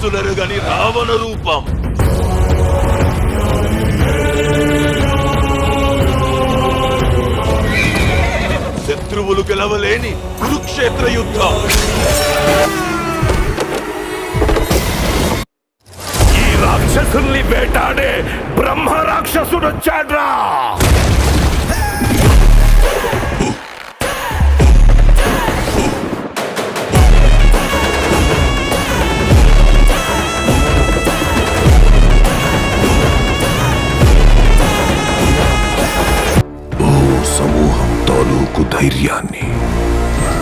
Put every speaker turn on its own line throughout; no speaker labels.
మనస్సులెరుగని రావణ రూపం. శత్రువులు గెలవలేని కురుక్షేత్ర యుద్ధం.
ఈ రాక్షసుల్ని వేటాడే బ్రహ్మ రాక్షసుడు వచ్చాడ్రా. సమూహం తాలూకు ధైర్యాన్ని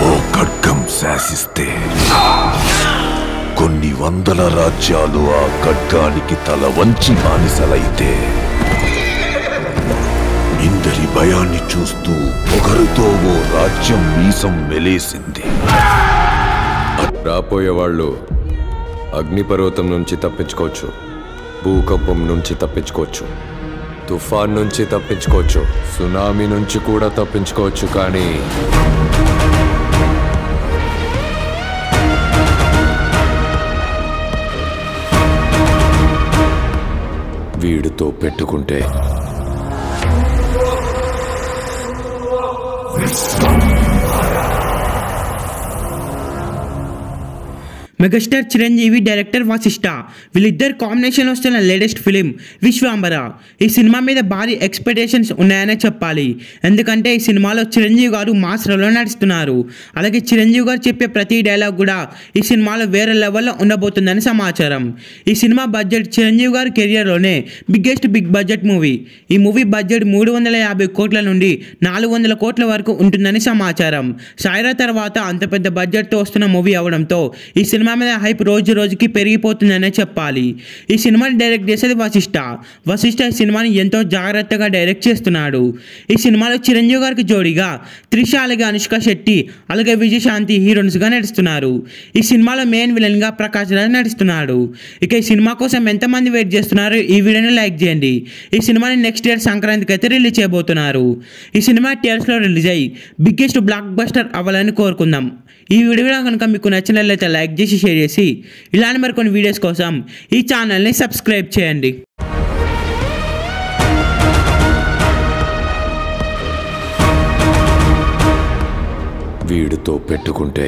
ఓ ఖడ్గం శాసిస్తే కొన్ని వందల రాజ్యాలు ఆ ఖడ్గానికి తల వంచి బానిసలైతే ఇందరి భయాన్ని చూస్తూ ఒకరితో ఓ రాజ్యం మీసం మెలేసింది.
రాపోయేవాళ్ళు అగ్నిపర్వతం నుంచి తప్పించుకోవచ్చు, భూకంపం నుంచి తప్పించుకోవచ్చు, తుఫాన్ నుంచి తప్పించుకోవచ్చు, సునామీ నుంచి కూడా తప్పించుకోవచ్చు. కానీ వీడితో పెట్టుకుంటే
మెగాస్టార్ చిరంజీవి, డైరెక్టర్ వశిష్ఠ వీళ్ళిద్దరు కాంబినేషన్ వస్తున్న లేటెస్ట్ ఫిలిం విశ్వాంబర. ఈ సినిమా మీద భారీ ఎక్స్పెక్టేషన్స్ ఉన్నాయనే చెప్పాలి. ఎందుకంటే ఈ సినిమాలో చిరంజీవి గారు మాస్ రోల్లో నడుస్తున్నారు. అలాగే చిరంజీవి గారు చెప్పే ప్రతి డైలాగ్ కూడా ఈ సినిమాలో వేరే లెవెల్లో ఉండబోతుందని సమాచారం. ఈ సినిమా బడ్జెట్ చిరంజీవి గారి కెరియర్లోనే బిగ్ బడ్జెట్ మూవీ. ఈ మూవీ బడ్జెట్ 350 కోట్ల నుండి 400 కోట్ల వరకు ఉంటుందని సమాచారం. సాయిరా తర్వాత అంత పెద్ద బడ్జెట్తో వస్తున్న మూవీ అవడంతో ఈ సినిమా మీద హైప్ రోజు రోజుకి పెరిగిపోతుందనే చెప్పాలి. ఈ సినిమాని డైరెక్ట్ చేసేది వశిష్ఠ ఈ సినిమాని ఎంతో జాగ్రత్తగా డైరెక్ట్ చేస్తున్నాడు. ఈ సినిమాలో చిరంజీవి గారికి జోడీగా త్రిష, అలాగే అనుష్క శెట్టి, అలాగే విజయశాంతి హీరోయిన్స్గా నడుస్తున్నారు. ఈ సినిమాలో మెయిన్ విలన్గా ప్రకాష్ రాజ్ నడుస్తున్నాడు. ఇక ఈ సినిమా కోసం ఎంతమంది వెయిట్ చేస్తున్నారు? ఈ వీడియోని లైక్ చేయండి. ఈ సినిమాని నెక్స్ట్ ఇయర్ సంక్రాంతికి అయితే రిలీజ్ చేయబోతున్నారు. ఈ సినిమా థియేటర్స్లో రిలీజ్ అయ్యి బిగ్గెస్ట్ బ్లాక్ బస్టర్ అవ్వాలని కోరుకుందాం. ఈ వీడియో కనుక మీకు నచ్చినట్లయితే లైక్ చేసి షేర్ చేసి ఇలాంటి మరికొన్ని వీడియోస్ కోసం ఈ ఛానల్ని సబ్స్క్రైబ్ చేయండి.
వీడితో పెట్టుకుంటే